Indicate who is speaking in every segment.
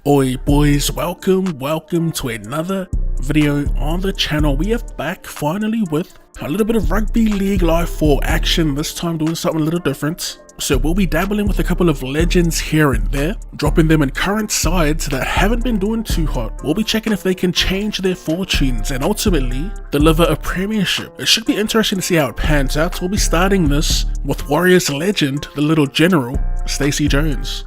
Speaker 1: Oi boys, welcome to another video on the channel. We are back finally with a little bit of Rugby League Live 4 action, this time doing something a little different. So we'll be dabbling with a couple of legends here and there, dropping them in current sides that haven't been doing too hot. We'll be checking if they can change their fortunes and ultimately deliver a premiership. It should be interesting to see how it pans out. So we'll be starting this with Warriors legend, the little general, Stacey Jones.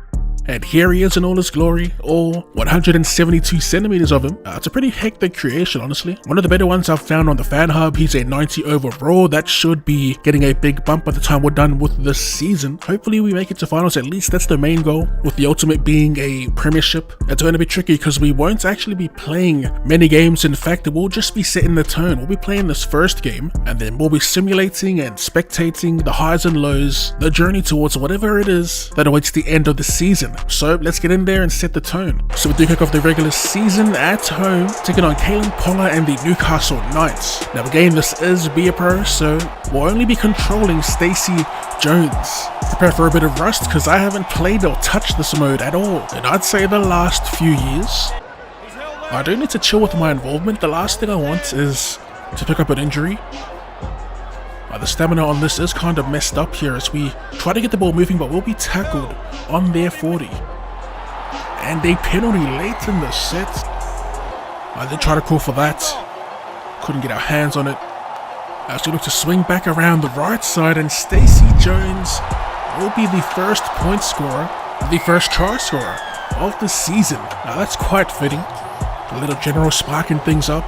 Speaker 1: And here he is in all his glory, all 172 centimeters of him. It's a pretty hectic creation, honestly. One of the better ones I've found on the fan hub. He's a 90 overall. That should be getting a big bump by the time we're done with this season. Hopefully we make it to finals, at least that's the main goal, with the ultimate being a premiership. It's going to be tricky because we won't actually be playing many games. In fact, we'll just be setting the tone. We'll be playing this first game, and then we'll be simulating and spectating the highs and lows, the journey towards whatever it is that awaits the end of the season. So let's get in there and set the tone. So we do kick off the regular season at home, taking on Kalen Poller and the Newcastle Knights. Now again, this is Be A Pro, so we'll only be controlling Stacey Jones. Prepare for a bit of rust because I haven't played or touched this mode at all, and I'd say the last few years. I do need to chill with my involvement. The last thing I want is to pick up an injury. The stamina on this is kind of messed up here as we try to get the ball moving, but we'll be tackled on their 40. And a penalty late in the set. I did try to call for that. Couldn't get our hands on it. As we look to swing back around the right side, and Stacey Jones will be the first point scorer, the first try scorer of the season. Now that's quite fitting. A little general sparking things up.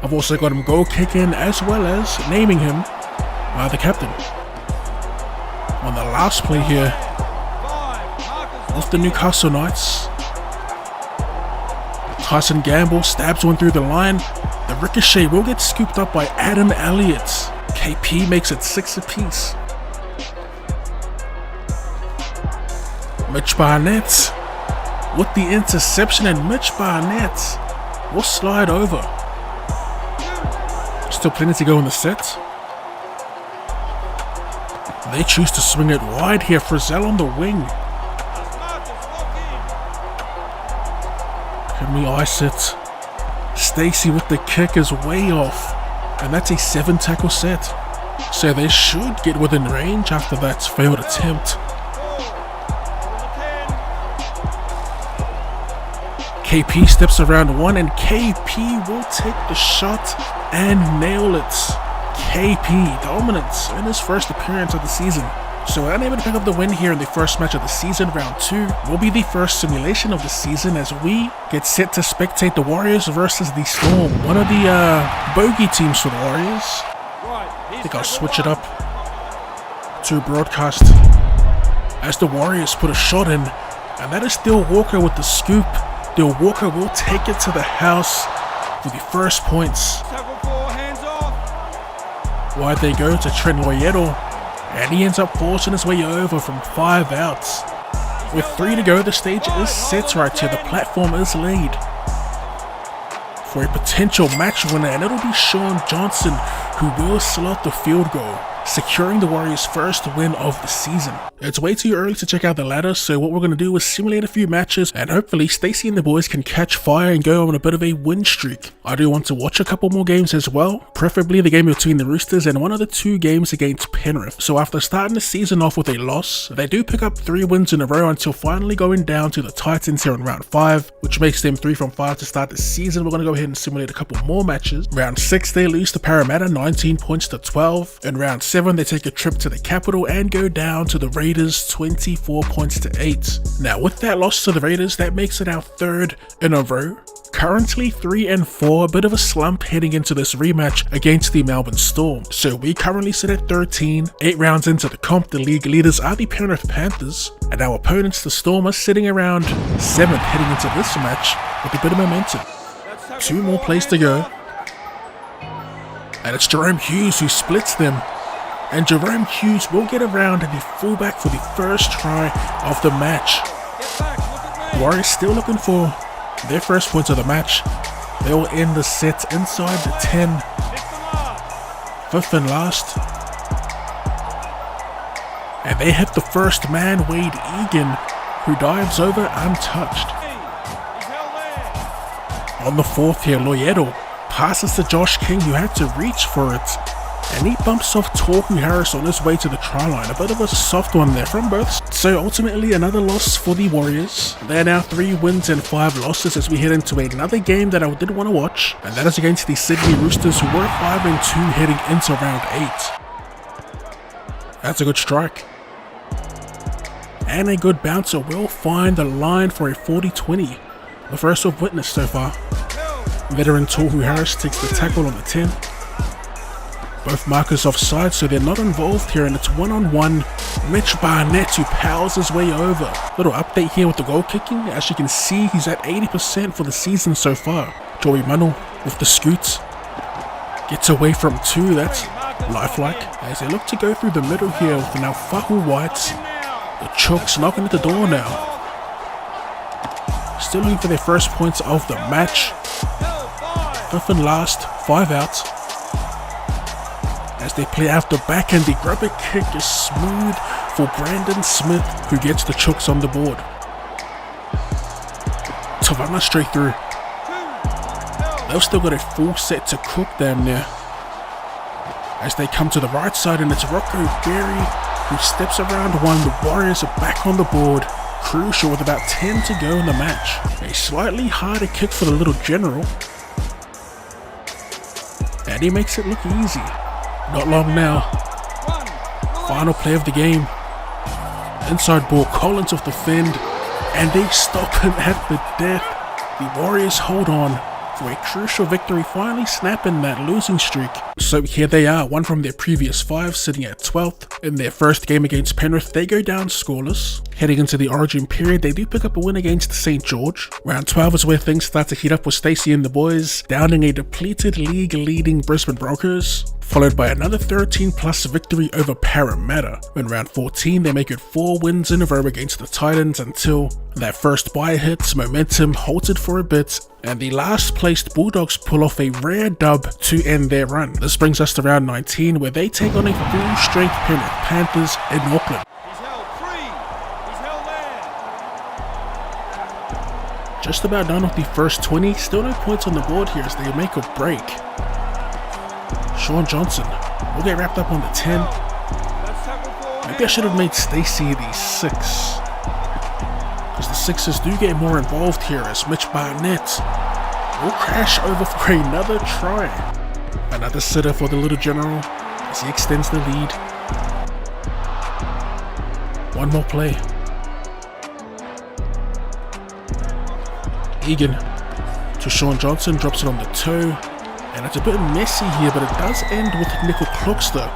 Speaker 1: I've also got him goal kicking as well as naming him the captain. On the last play here of the Newcastle Knights, Tyson Gamble stabs one through the line. The ricochet will get scooped up by Adam Elliott. KP makes it 6 apiece. Mitch Barnett with the interception, and Mitch Barnett will slide over. Still plenty to go in the set. They choose to swing it wide here. Frizzell on the wing. Can we ice it? Stacey with the kick is way off. And that's a 7 tackle set. So they should get within range after that failed attempt. KP steps around one, and KP will take the shot and nail it. KP dominance in his first appearance of the season. So we're unable to pick up the win here in the first match of the season. Round 2 will be the first simulation of the season as we get set to spectate the Warriors versus the Storm, one of the bogey teams for the Warriors. I think I'll switch it up to broadcast as the Warriors put a shot in, and that is Dill Walker with the scoop. Dill Walker will take it to the house for the first points. Wide they go to Trent Loyedo, and he ends up forcing his way over from 5 outs. With 3 to go, the stage is set right here. The platform is laid for a potential match winner, and it'll be Sean Johnson who will slot the field goal, securing the Warriors' first win of the season. It's way too early to check out the ladder, so what we're going to do is simulate a few matches, and hopefully Stacey and the boys can catch fire and go on a bit of a win streak. I do want to watch a couple more games as well, preferably the game between the Roosters and one of the 2 games against Penrith. So after starting the season off with a loss, they do pick up 3 wins in a row until finally going down to the Titans here in round 5, which makes them 3 from 5 to start the season. We're going to go ahead and simulate a couple more matches. Round 6 they lose to Parramatta 19 points to 12. In round 7 they take a trip to the capital and go down to the Raiders 24 points to 8. Now with that loss to the Raiders, that makes it our 3rd in a row. Currently 3 and 4, a bit of a slump heading into this rematch against the Melbourne Storm. So we currently sit at 13, 8 rounds into the comp. The league leaders are the Penrith Panthers, and our opponents, the Storm, are sitting around 7th heading into this match with a bit of momentum. 2 more plays to go, and it's Jerome Hughes who splits them. And Jerome Hughes will get around and be fullback for the first try of the match. Warriors still looking for their first points of the match. They will end the set inside the 10. 5th and last. And they hit the first man, Wade Egan, who dives over untouched. On the fourth here, Loyedo passes to Josh King, who had to reach for it. And he bumps off Torku Harris on his way to the try line. A bit of a soft one there from both. So ultimately another loss for the Warriors. They're now 3 wins and 5 losses as we head into another game that I did want to watch. And that is against the Sydney Roosters, who were 5-2 heading into round 8. That's a good strike. And a good bouncer will find the line for a 40-20. The first we've witnessed so far. Veteran Tohu Harris takes the tackle on the 10. Both markers offside, so they're not involved here, and it's one-on-one. Mitch Barnett, who powers his way over. Little update here with the goal kicking. As you can see, he's at 80% for the season so far. Joey Manu with the scoots. Gets away from 2, that's lifelike. As they look to go through the middle here with now Fahu White. The Chooks knocking at the door now. Still looking for their first points of the match. 5th and last, 5 out. As they play out the back, and the grubber kick is smooth for Brandon Smith, who gets the Chooks on the board. Tavana straight through. They've still got a full set to cook damn near. As they come to the right side, and it's Rocco Berry who steps around one. The Warriors are back on the board. Crucial with about 10 to go in the match. A slightly harder kick for the little general. And he makes it look easy. Not long now. Final play of the game. Inside ball, Collins with the fend. And they stop him at the death. The Warriors hold on for a crucial victory, finally snapping that losing streak. So here they are, one from their previous 5, sitting at 12th. In their first game against Penrith, they go down scoreless. Heading into the Origin period, they do pick up a win against St. George. Round 12 is where things start to heat up with Stacey and the boys, downing a depleted league-leading Brisbane Broncos, followed by another 13+ victory over Parramatta. In round 14, they make it 4 wins in a row against the Titans until that first bye hits, momentum halted for a bit, and the last placed Bulldogs pull off a rare dub to end their run. This brings us to round 19, where they take on a full-strength Penrith Panthers in Auckland.
Speaker 2: He's held free. He's held there.
Speaker 1: Just about done with the first 20, still no points on the board here as they make a break. Sean Johnson will get wrapped up on the 10. Maybe I should have made Stacey the 6. Because the 6s do get more involved here as Mitch Barnett will crash over for another try. Another sitter for the little general as he extends the lead. One more play. Egan to Sean Johnson, drops it on the toe. And it's a bit messy here, but it does end with Nickel Klookster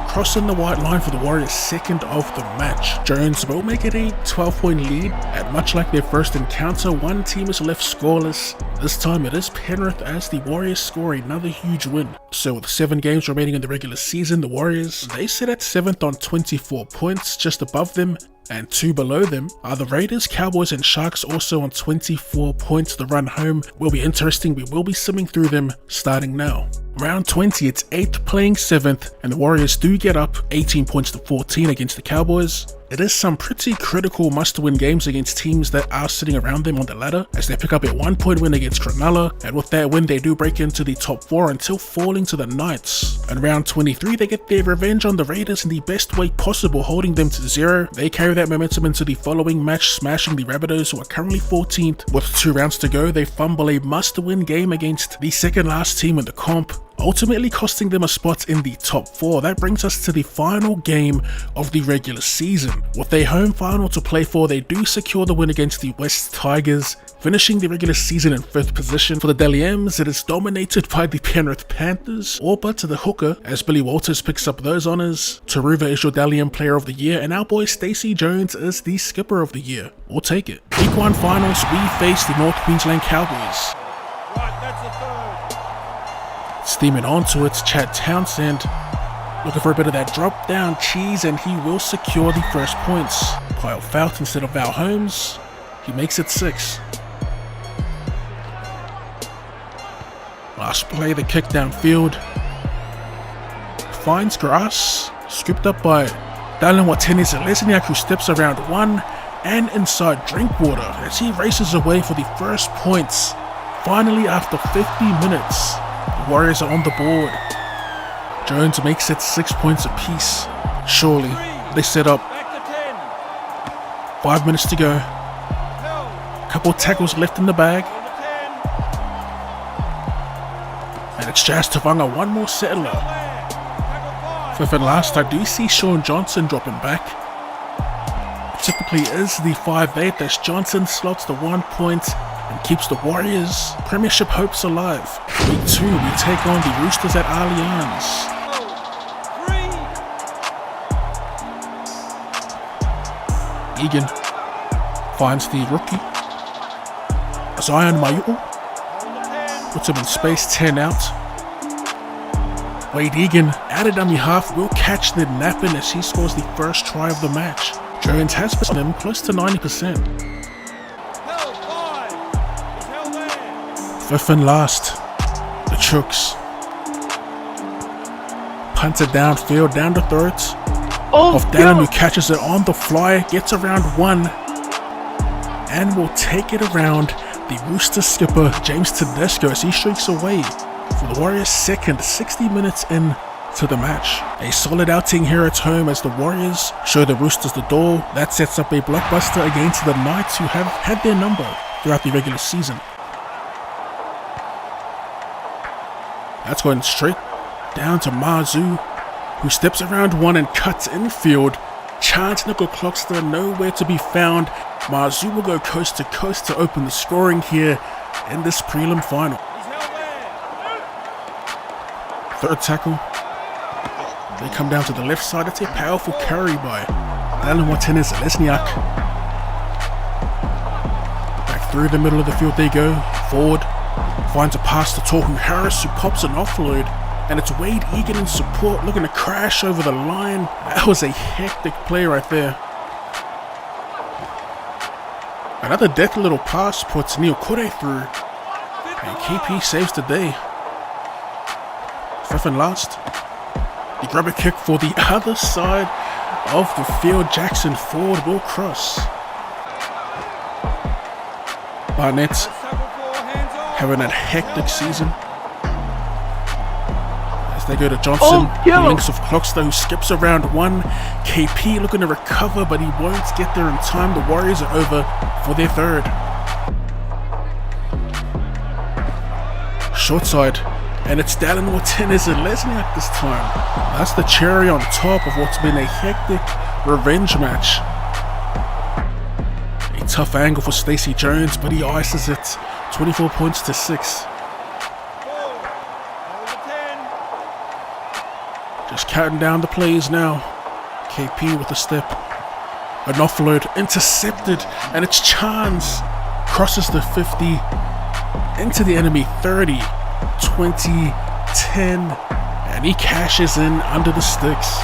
Speaker 1: crossing the white line for the Warriors' second of the match. Jones will make it a 12-point lead, and much like their first encounter, one team is left scoreless. This time it is Penrith as the Warriors score another huge win. So with 7 games remaining in the regular season, the Warriors, they sit at 7th on 24 points. Just above them and 2 below them are the Raiders, Cowboys and Sharks, also on 24 points. The run home will be interesting. We will be simming through them starting now. Round 20, it's 8th playing 7th, and the Warriors do get up 18 points to 14 against the Cowboys. It is some pretty critical must-win games against teams that are sitting around them on the ladder, as they pick up a 1-point win against Cronulla, and with that win they do break into the top 4 until falling to the Knights. In round 23, they get their revenge on the Raiders in the best way possible, holding them to 0. They carry that momentum into the following match, smashing the Rabbitohs, who are currently 14th. With 2 rounds to go, they fumble a must-win game against the second last team in the comp, ultimately costing them a spot in the top 4. That brings us to the final game of the regular season. With a home final to play for, they do secure the win against the West Tigers, finishing the regular season in 5th position. For the Dally M's, it is dominated by the Penrith Panthers, all but to the hooker, as Billy Walters picks up those honours. Taruva is your Dally M Player of the Year, and our boy Stacey Jones is the Skipper of the Year. We'll take it. Week 1 finals, we face the North Queensland Cowboys.
Speaker 2: Right, that's the third.
Speaker 1: Steaming onto it, Chad Townsend looking for a bit of that drop down cheese, and he will secure the first points. Kyle Fout instead of Val Holmes, he makes it 6. Last play, the kick downfield finds grass, scooped up by Dallin Watene-Zelezniak, who steps around 1 and inside Drinkwater as he races away for the first points Finally, after 50 minutes, the Warriors are on the board. Jones makes it 6 points apiece. Surely, they set up.
Speaker 2: Back to 10.
Speaker 1: 5 minutes to go.
Speaker 2: Held.
Speaker 1: Couple tackles left in the bag.
Speaker 2: On the 10.
Speaker 1: And it's Jazz Tavanga, one more settler.
Speaker 2: There. Tackle 5.
Speaker 1: Fifth and last, I do see Sean Johnson dropping back. Typically is the 5'8", as Johnson slots the 1 point and keeps the Warriors' premiership hopes alive. Week 2, we take on the Roosters at Allianz.
Speaker 2: 3.
Speaker 1: Egan finds the rookie. Zion Mayu'u
Speaker 2: On the 10.
Speaker 1: puts him in space, 10 out. Wade Egan, out of dummy half, will catch the napping as he scores the first try of the match. Jones has put him close to 90%.
Speaker 2: Held. 5. He's held there.
Speaker 1: Fifth and last, the Chooks. Punted downfield, down the throat of Dallin, who catches it on the fly, gets around one, and will take it around the Rooster skipper, James Tedesco, as he streaks away for the Warriors' second 60 minutes in to the match. A solid outing here at home as the Warriors show the Roosters the door. That sets up a blockbuster against the Knights, who have had their number throughout the regular season. That's going straight down to Mazu, who steps around one and cuts infield. Chance Nickel Clockster nowhere to be found. Mazu will go coast to coast to open the scoring here in this prelim final.
Speaker 2: He's held there.
Speaker 1: Third tackle. They come down to the left side. It's a powerful carry by Dallin Watene-Zelezniak. Back through the middle of the field they go. Forward. Finds a pass to Tohu Harris, who pops an offload. And it's Wade Egan in support, looking to crash over the line. That was a hectic play right there. Another death little pass puts Neil Kore through. And KP saves the day. Fifth and last. The grabber kick for the other side of the field. Jackson Ford will cross. Barnett
Speaker 2: Tackle 4. Hands off.
Speaker 1: having a hectic season. As they go to Johnson, the links of Clockster, who skips around one. KP looking to recover, but he won't get there in time. The Warriors are over for their third. Short side. And it's Dallin Watene-Zelezniak this time. That's the cherry on top of what's been a hectic revenge match. A tough angle for Stacey Jones, but he ices it. 24 points to 6.
Speaker 2: 4. On the 10.
Speaker 1: Just counting down the plays now. KP with a step. An offload intercepted, and it's Chance. Crosses the 50 into the enemy 30. 20, 10, and he cashes in under the sticks.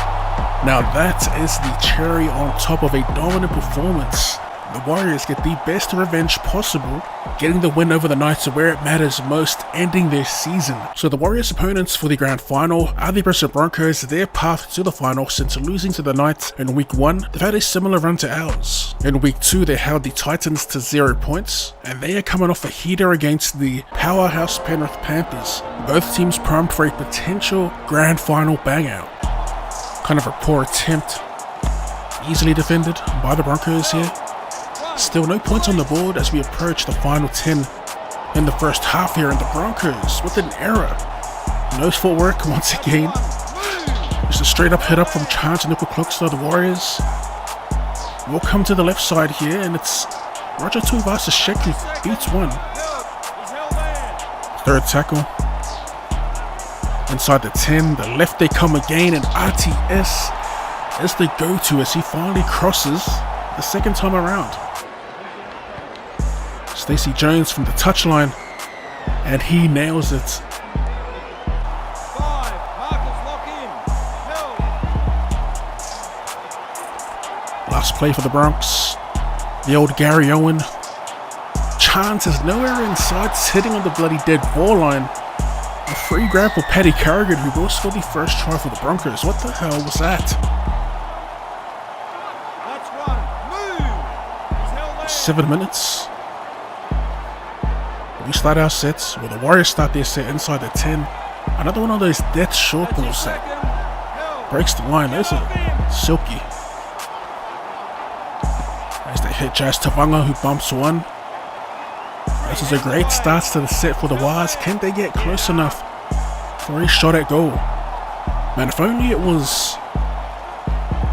Speaker 1: Now that is the cherry on top of a dominant performance. The Warriors get the best revenge possible, getting the win over the Knights where it matters most, ending their season. So the Warriors' opponents for the grand final are the Brisbane Broncos. Their path to the final since losing to the Knights in week 1, they've had a similar run to ours. In week 2, they held the Titans to 0 points, and they are coming off a heater against the powerhouse Penrith Panthers. Both teams primed for a potential grand final bang-out. Kind of a poor attempt. Easily defended by the Broncos here. Still no points on the board as we approach the final 10 in the first half here, and the Broncos with an error. Nose footwork once again. Just a straight up hit up from Chance Nickel Clockster. The Warriors will come to the left side here, and it's Roger Tuivasa-Sheck who beats one.
Speaker 2: He's held there.
Speaker 1: Third tackle. Inside the 10, the left they come again, and RTS is the go-to as he finally crosses the second time around. Stacey Jones from the touchline, and he nails it.
Speaker 2: 5. Markers lock in. Held.
Speaker 1: Last play for the Bronx. The old Gary Owen. Chance is nowhere inside, sitting on the bloody dead ball line. A free grab for Paddy Carrigan, who will score the first try for the Broncos. What the hell was that?
Speaker 2: That's 1. Move. He's held there.
Speaker 1: 7 minutes. We start our sets, the Warriors start their set inside the 10. Another one of those death short balls that breaks the line. Those are silky. As they hit Jazz Tavanga, who bumps one. This is a great start to the set for the Wars. Can they get close enough for a shot at goal? Man, if only it was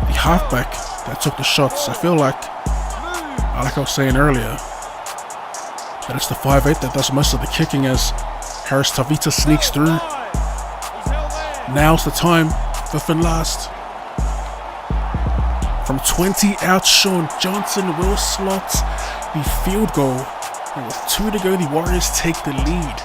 Speaker 1: the halfback that took the shots. I feel like I was saying earlier, that it's the 5'8" that does most of the kicking as Harris Tavita sneaks through. Now's the time, fifth and last. From 20 out, Sean Johnson will slot the field goal. And with 2 to go, the Warriors take the lead.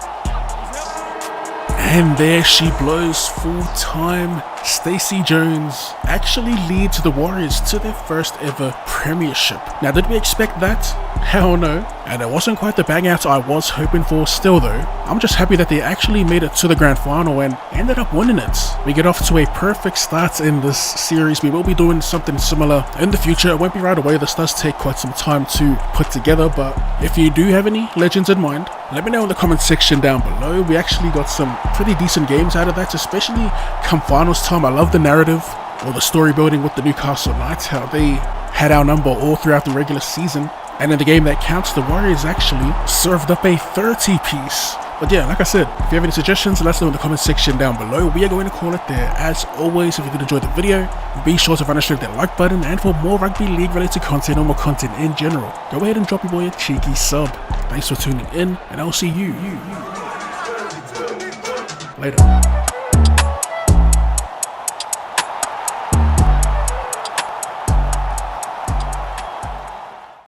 Speaker 1: And there she blows full time. Stacey Jones actually leads the Warriors to their first ever premiership. Now, did we expect that? Hell no. And it wasn't quite the bang out I was hoping for. Still though, I'm just happy that they actually made it to the grand final and ended up winning it. We get off to a perfect start in this series. We will be doing something similar in the future. It won't be right away. This does take quite some time to put together, but if you do have any legends in mind, let me know in the comment section down below. We actually got some pretty decent games out of that, especially come finals time. I love the narrative or the story building with the Newcastle Knights, how they had our number all throughout the regular season. And in the game that counts, the Warriors actually served up a 30-piece. But yeah, like I said, if you have any suggestions, let us know in the comment section down below. We are going to call it there. As always, if you did enjoy the video, be sure to hit that like button. And for more rugby league related content or more content in general, go ahead and drop your boy a cheeky sub. Thanks for tuning in, and I'll see you later.